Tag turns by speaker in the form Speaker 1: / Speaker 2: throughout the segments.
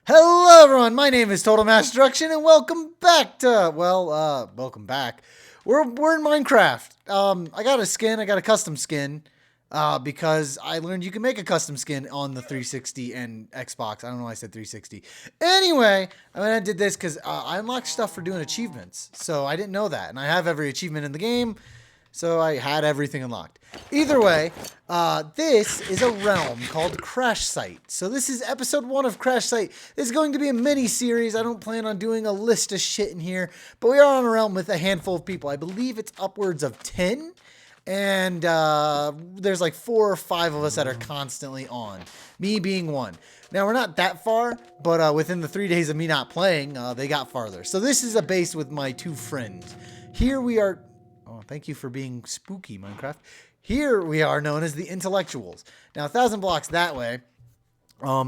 Speaker 1: Hello everyone, my name is Total Mass Destruction and welcome back to, welcome back. We're in Minecraft. I got a skin, I got a custom skin, because I learned you can make a custom skin on the 360 and Xbox. I don't know why I said 360. Anyway, I went and did this because I unlocked stuff for doing achievements. So I didn't know that, and I have every achievement in the game. So I had everything unlocked. Either way, this is a realm called Crash Site. So this is episode 1 of Crash Site. This is going to be a mini series. I don't plan on doing a list of shit in here, but we are on a realm with a handful of people. I believe it's upwards of 10, and there's like 4 or 5 of us that are constantly on. Me being one. Now we're not that far, but within the 3 days of me not playing, they got farther. So this is a base with my 2 friends. Here we are. Oh, thank you for being spooky, Minecraft. Here we are known as the Intellectuals. Now, 1,000 blocks that way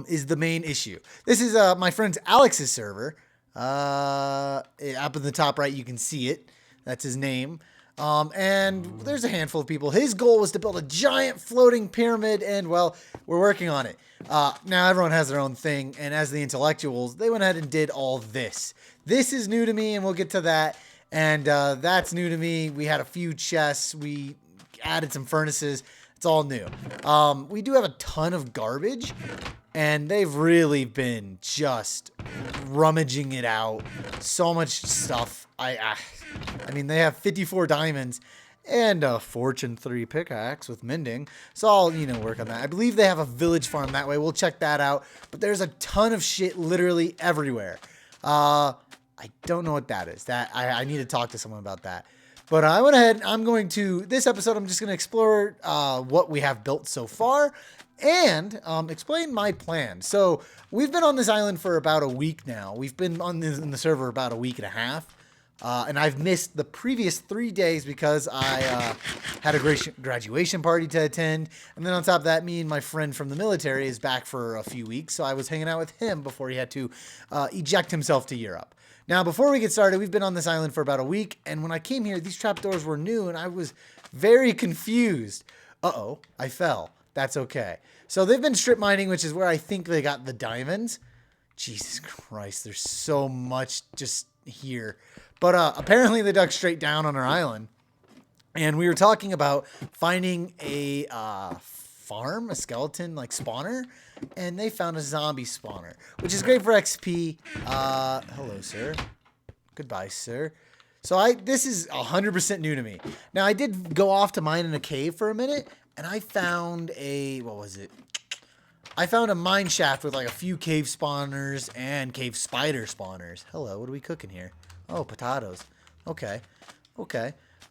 Speaker 1: is the main issue. This is my friend Alex's server. Up in the top right, you can see it. That's his name. And there's a handful of people. His goal was to build a giant floating pyramid, and, well, we're working on it. Now, everyone has their own thing, and as the Intellectuals, they went ahead and did all this. This is new to me, and we'll get to that. And that's new to me. We had a few chests. We added some furnaces. It's all new. We do have a ton of garbage, and they've really been just rummaging it out. So much stuff. I mean, they have 54 diamonds and a Fortune 3 pickaxe with mending. So I'll, work on that. I believe they have a village farm that way. We'll check that out. But there's a ton of shit literally everywhere. I don't know what that is. That I need to talk to someone about that. But I went ahead. This episode, I'm just going to explore what we have built so far and explain my plan. So we've been on this island for about a week now. We've been in the server about a week and a half. And I've missed the previous 3 days because I had a graduation party to attend. And then on top of that, me and my friend from the military is back for a few weeks. So I was hanging out with him before he had to eject himself to Europe. Now, before we get started, we've been on this island for about a week, and when I came here, these trapdoors were new, and I was very confused. Uh-oh, I fell. That's okay. So they've been strip mining, which is where I think they got the diamonds. Jesus Christ, there's so much just here. But apparently they dug straight down on our island, and we were talking about finding a farm, a skeleton, spawner, and they found a zombie spawner, which is great for XP. Hello, sir. Goodbye, sir. So this is 100% new to me. Now, I did go off to mine in a cave for a minute, and I found what was it? I found a mine shaft with a few cave spawners and cave spider spawners. Hello, what are we cooking here? Oh, potatoes. Okay.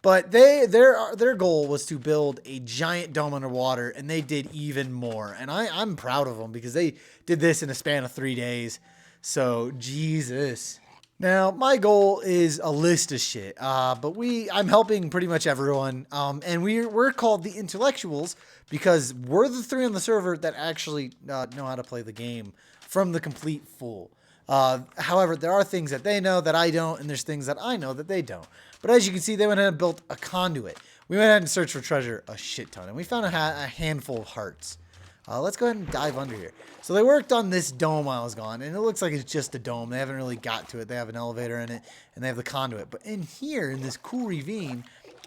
Speaker 1: But their goal was to build a giant dome underwater, and they did even more. And I'm proud of them because they did this in a span of 3 days. So, Jesus. Now, my goal is a list of shit. But I'm helping pretty much everyone. And we're called the Intellectuals because we're the 3 on the server that actually know how to play the game from the complete full. However, there are things that they know that I don't, and there's things that I know that they don't. But as you can see, they went ahead and built a conduit. We went ahead and searched for treasure a shit ton, and we found a handful of hearts. Let's go ahead and dive under here. So they worked on this dome while I was gone, and it looks like it's just a dome. They haven't really got to it. They have an elevator in it, and they have the conduit. But in here, in this cool ravine,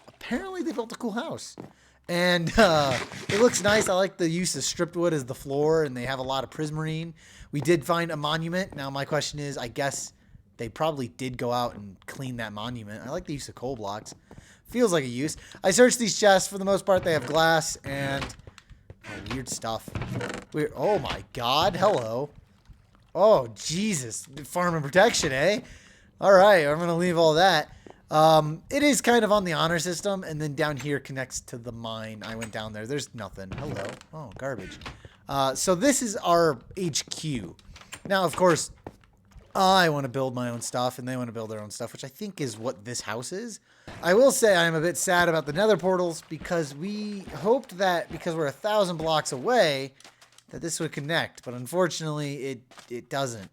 Speaker 1: apparently they built a cool house. And it looks nice. I like the use of stripped wood as the floor, and they have a lot of prismarine. We did find a monument. Now, my question is, I guess they probably did go out and clean that monument. I like the use of coal blocks. Feels like a use. I searched these chests. For the most part, they have glass and weird stuff. Weird. Oh, my God. Hello. Oh, Jesus. Farm and protection, eh? All right. I'm going to leave all that. It is kind of on the honor system, and then down here connects to the mine. I went down there. There's nothing. Hello. Oh, garbage. So this is our HQ. Now, of course, I want to build my own stuff, and they want to build their own stuff, which I think is what this house is. I will say I'm a bit sad about the nether portals because we hoped that because we're 1,000 blocks away that this would connect, but unfortunately it doesn't.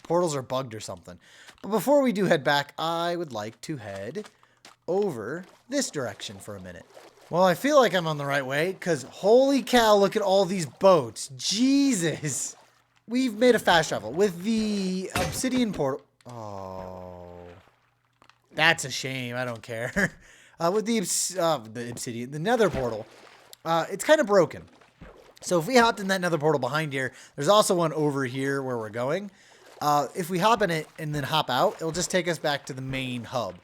Speaker 1: Portals are bugged or something. But before we do head back, I would like to head over this direction for a minute. Well, I feel like I'm on the right way because holy cow, look at all these boats. Jesus. we've made a fast travel with the obsidian portal. Oh, that's a shame. I don't care. With the obsidian, the nether portal, it's kind of broken. So if we hopped in that nether portal behind here, there's also one over here where we're going. If we hop in it and then hop out, it'll just take us back to the main hub.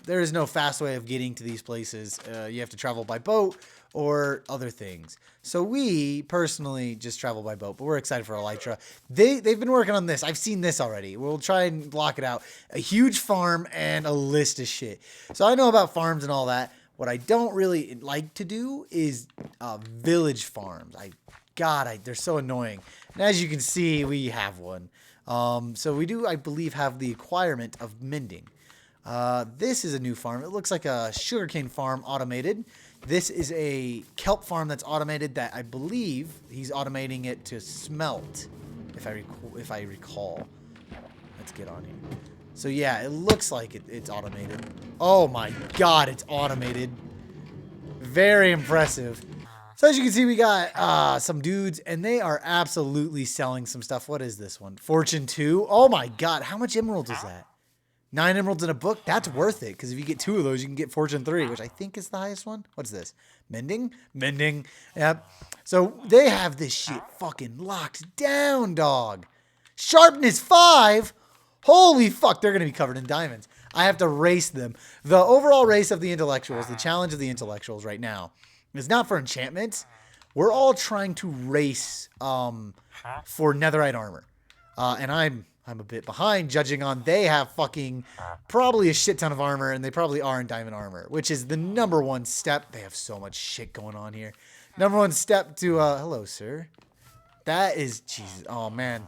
Speaker 1: There is no fast way of getting to these places. You have to travel by boat or other things. So we personally just travel by boat, but we're excited for Elytra. They've been working on this. I've seen this already. We'll try and block it out. A huge farm and a list of shit. So I know about farms and all that. What I don't really like to do is village farms. They're so annoying. And as you can see, we have one. So we do, I believe, have the acquirement of mending. This is a new farm. It looks like a sugarcane farm automated. This is a kelp farm that's automated that I believe he's automating it to smelt, if I recall. Let's get on here. So yeah, it looks like it's automated. Oh my god, it's automated. Very impressive. So as you can see, we got some dudes, and they are absolutely selling some stuff. What is this one? Fortune 2? Oh my god, how much emeralds is that? 9 emeralds in a book? That's worth it, because if you get 2 of those, you can get Fortune 3, which I think is the highest one. What's this? Mending? Mending. Yep. So they have this shit fucking locked down, dog. Sharpness 5? Holy fuck, they're going to be covered in diamonds. I have to race them. The overall race of the intellectuals, the challenge of the intellectuals right now, is not for enchantments. We're all trying to race for netherite armor. And I'm a bit behind, judging on they have fucking probably a shit ton of armor, and they probably are in diamond armor, which is the number one step. They have so much shit going on here. Number one step to, hello, sir. That is, Jesus, oh man.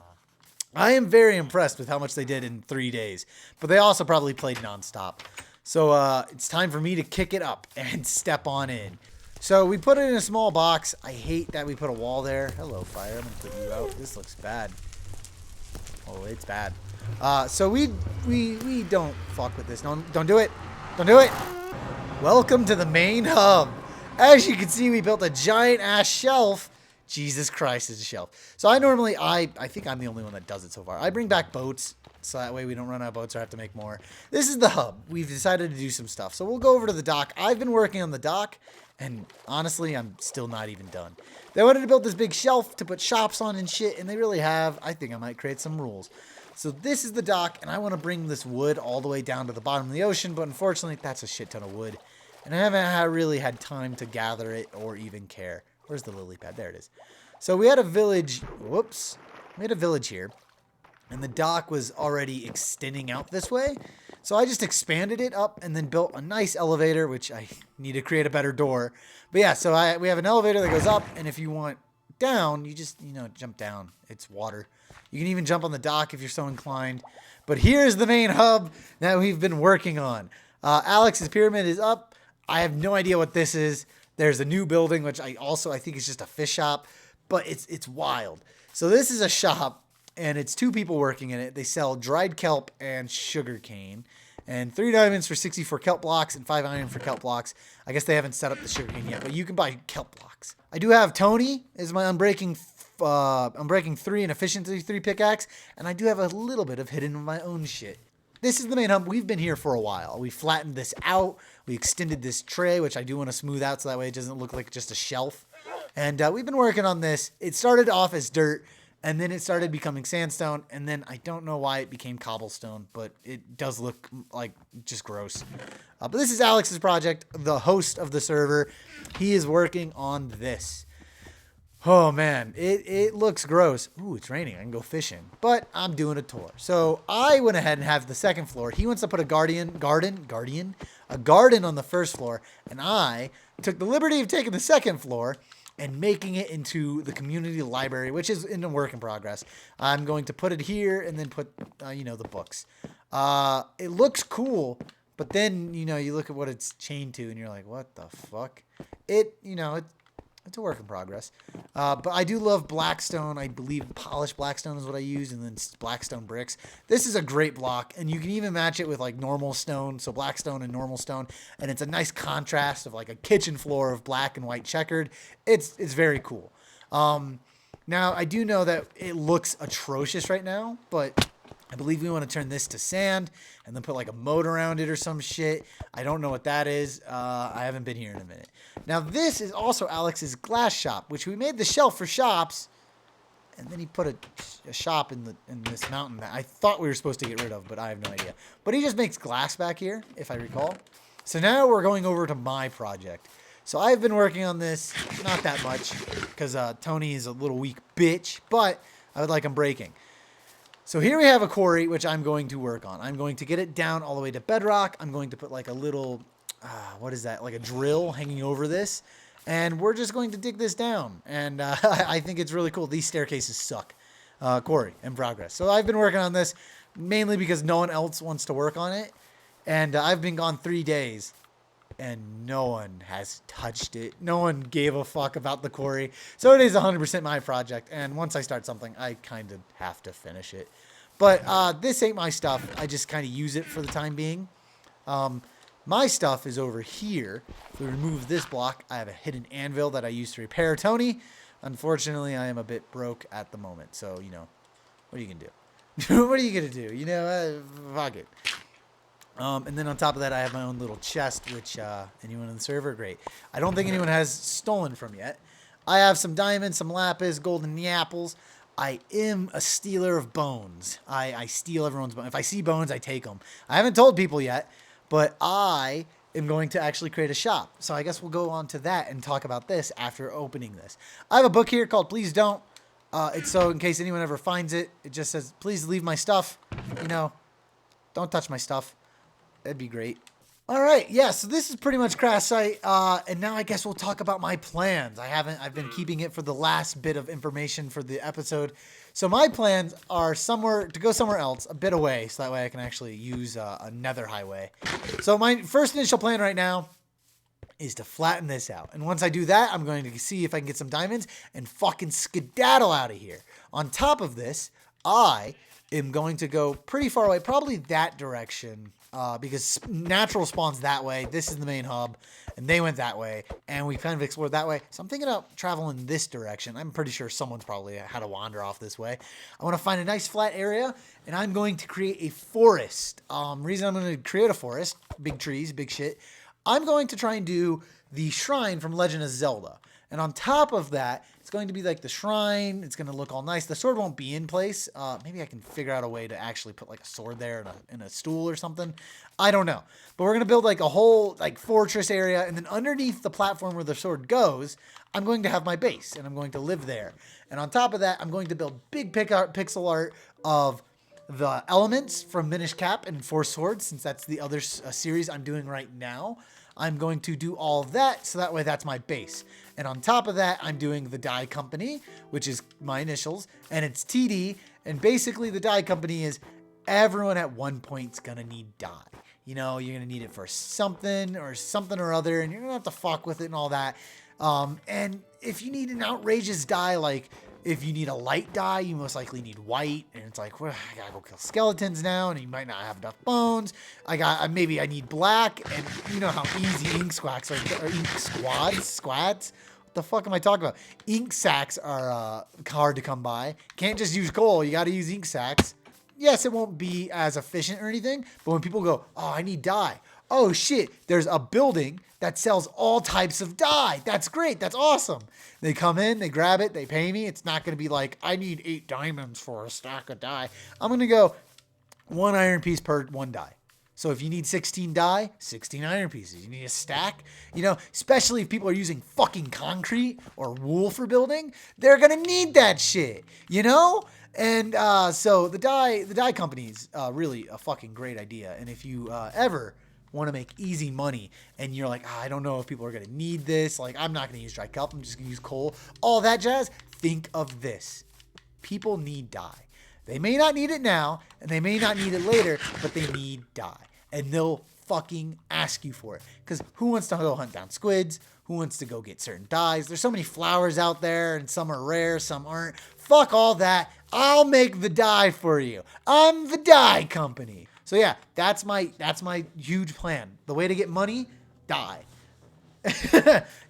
Speaker 1: I am very impressed with how much they did in 3 days, but they also probably played nonstop. So it's time for me to kick it up and step on in. So we put it in a small box. I hate that we put a wall there. Hello, fire. I'm gonna put you out. This looks bad. Oh, it's bad. So we don't fuck with this. Don't do it. Don't do it. Welcome to the main hub. As you can see, we built a giant ass shelf. Jesus Christ, it's a shelf. So I think I'm the only one that does it so far. I bring back boats, so that way we don't run out of boats or have to make more. This is the hub. We've decided to do some stuff. So we'll go over to the dock. I've been working on the dock, and honestly, I'm still not even done. They wanted to build this big shelf to put shops on and shit, and they really have. I think I might create some rules. So this is the dock, and I want to bring this wood all the way down to the bottom of the ocean, but unfortunately, that's a shit ton of wood. And I haven't really had time to gather it or even care. Where's the lily pad? There it is. So we had a village. Whoops. We had a village here. And the dock was already extending out this way. So I just expanded it up and then built a nice elevator, which I need to create a better door. But yeah, so we have an elevator that goes up. And if you want down, you just, jump down. It's water. You can even jump on the dock if you're so inclined. But here's the main hub that we've been working on. Alex's pyramid is up. I have no idea what this is. There's a new building, which I think is just a fish shop, but it's wild. So this is a shop, and it's 2 people working in it. They sell dried kelp and sugar cane, and 3 diamonds for 64 kelp blocks and 5 iron for kelp blocks. I guess they haven't set up the sugar cane yet, but you can buy kelp blocks. I do have Tony as my unbreaking 3 and efficiency 3 pickaxe, and I do have a little bit of hidden of my own shit. This is the main hub. We've been here for a while. We flattened this out. We extended this tray, which I do want to smooth out so that way it doesn't look like just a shelf. And we've been working on this. It started off as dirt, and then it started becoming sandstone, and then I don't know why it became cobblestone, but it does look like just gross. But this is Alex's project, the host of the server. He is working on this. Oh man, it looks gross. Ooh, it's raining. I can go fishing. But I'm doing a tour. So I went ahead and have the second floor. He wants to put a garden on the first floor. And I took the liberty of taking the second floor and making it into the community library, which is in a work in progress. I'm going to put it here and then put, the books. It looks cool, but then, you look at what it's chained to and you're like, what the fuck? It's a work in progress. But I do love Blackstone. I believe polished Blackstone is what I use, and then Blackstone bricks. This is a great block, and you can even match it with like normal stone, so Blackstone and normal stone, and it's a nice contrast of like a kitchen floor of black and white checkered. It's very cool. Now, I do know that it looks atrocious right now, but I believe we want to turn this to sand and then put like a moat around it or some shit. I don't know what that is. I haven't been here in a minute. Now, this is also Alex's glass shop, which we made the shelf for shops. And then he put a shop in this mountain that I thought we were supposed to get rid of, but I have no idea. But he just makes glass back here, if I recall. So now we're going over to my project. So I've been working on this, not that much, because Tony is a little weak bitch, but I would like him breaking. So here we have a quarry, which I'm going to work on. I'm going to get it down all the way to bedrock. I'm going to put like a little, what is that, like a drill hanging over this. And we're just going to dig this down. And I think it's really cool. These staircases suck. Quarry in progress. So I've been working on this mainly because no one else wants to work on it. And I've been gone 3 days. And no one has touched it. No one gave a fuck about the quarry. So it is 100% my project. And once I start something, I kind of have to finish it. But this ain't my stuff. I just kind of use it for the time being. My stuff is over here. If we remove this block, I have a hidden anvil that I use to repair Tony. Unfortunately, I am a bit broke at the moment. So, you know, what are you going to do? What are you going to do? You know, fuck it. And then on top of that, I have my own little chest, which anyone on the server, great. I don't think anyone has stolen from yet. I have some diamonds, some lapis, golden apples. I am a stealer of bones. I steal everyone's bones. If I see bones, I take them. I haven't told people yet. But I am going to actually create a shop. So I guess we'll go on to that and talk about this after opening this. I have a book here called Please Don't. It's so in case anyone ever finds it, it just says, please leave my stuff. You know, don't touch my stuff. That'd be great. All right. Yeah. So this is pretty much Crash Site. And now I guess we'll talk about my plans. I've been keeping it for the last bit of information for the episode. So my plans are to go somewhere else, a bit away, so that way I can actually use a nether highway. So my first initial plan right now is to flatten this out. And once I do that, I'm going to see if I can get some diamonds and fucking skedaddle out of here. On top of this, I am going to go pretty far away, probably that direction, because natural spawns that way. This is the main hub, and they went that way, and we kind of explored that way. So I'm thinking about traveling this direction. I'm pretty sure someone's probably had to wander off this way. I want to find a nice flat area, and I'm going to create a forest. Reason I'm going to create a forest, big trees, big shit. I'm going to try and do the shrine from Legend of Zelda. And on top of that, it's going to be like the shrine. It's going to look all nice. The sword won't be in place. Maybe I can figure out a way to actually put like a sword there in a stool or something. I don't know. But we're going to build like a whole like fortress area. And then underneath the platform where the sword goes, I'm going to have my base. And I'm going to live there. And on top of that, I'm going to build big pixel art of the elements from Minish Cap and Four Swords, since that's the other series I'm doing right now. I'm going to do all of that, so that way that's my base. And on top of that, I'm doing the dye company, which is my initials, and it's TD. And basically the dye company is everyone at one point's gonna need dye. You know, you're gonna need it for something or other, and you're gonna have to fuck with it and all that. And if you need an outrageous dye, like if you need a light dye, you most likely need white. And it's like, well, I gotta go kill skeletons now, and you might not have enough bones. Maybe I need black, and you know how easy ink squats or ink squads. What the fuck am I talking about? Ink sacks are hard to come by. Can't just use coal. You got to use ink sacks. Yes, it won't be as efficient or anything, but when people go, oh, I need dye. Oh shit, there's a building that sells all types of dye. That's great. That's awesome. They come in, they grab it, they pay me. It's not going to be like, I need 8 diamonds for a stack of dye. I'm going to go 1 iron piece per 1 dye. So if you need 16 dye, 16 iron pieces. You need a stack, you know, especially if people are using fucking concrete or wool for building, they're going to need that shit, you know? And so the dye company is really a fucking great idea. And if you ever want to make easy money and you're like, I don't know if people are going to need this, like I'm not going to use dry kelp, I'm just going to use coal, all that jazz, think of this. People need dye. They may not need it now, and they may not need it later, but they need dye. And they'll fucking ask you for it. Because who wants to go hunt down squids? Who wants to go get certain dyes? There's so many flowers out there, and some are rare, some aren't. Fuck all that. I'll make the dye for you. I'm the dye company. So yeah, that's my huge plan. The way to get money, dye.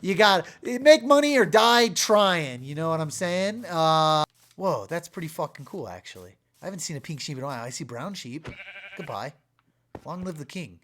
Speaker 1: You got to make money or die trying. You know what I'm saying? Whoa, that's pretty fucking cool, actually. I haven't seen a pink sheep in a while. I see brown sheep. Goodbye. Long live the king,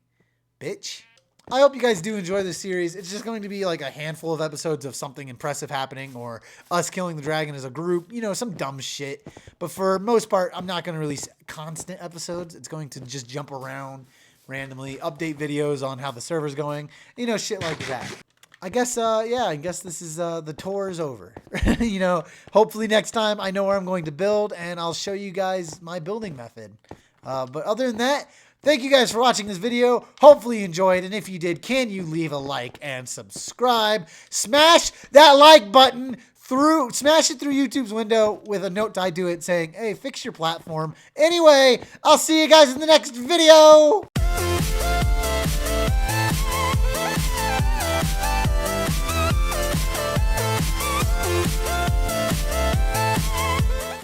Speaker 1: bitch. I hope you guys do enjoy this series. It's just going to be like a handful of episodes of something impressive happening or us killing the dragon as a group, you know, some dumb shit. But for most part, I'm not going to release constant episodes. It's going to just jump around randomly, update videos on how the server's going, you know, shit like that. I guess, yeah, I guess this is, the tour is over. You know, hopefully next time I know where I'm going to build and I'll show you guys my building method. But other than that, thank you guys for watching this video. Hopefully you enjoyed. And if you did, can you leave a like and subscribe? Smash that like button smash it through YouTube's window with a note tied to it saying, hey, fix your platform. Anyway, I'll see you guys in the next video.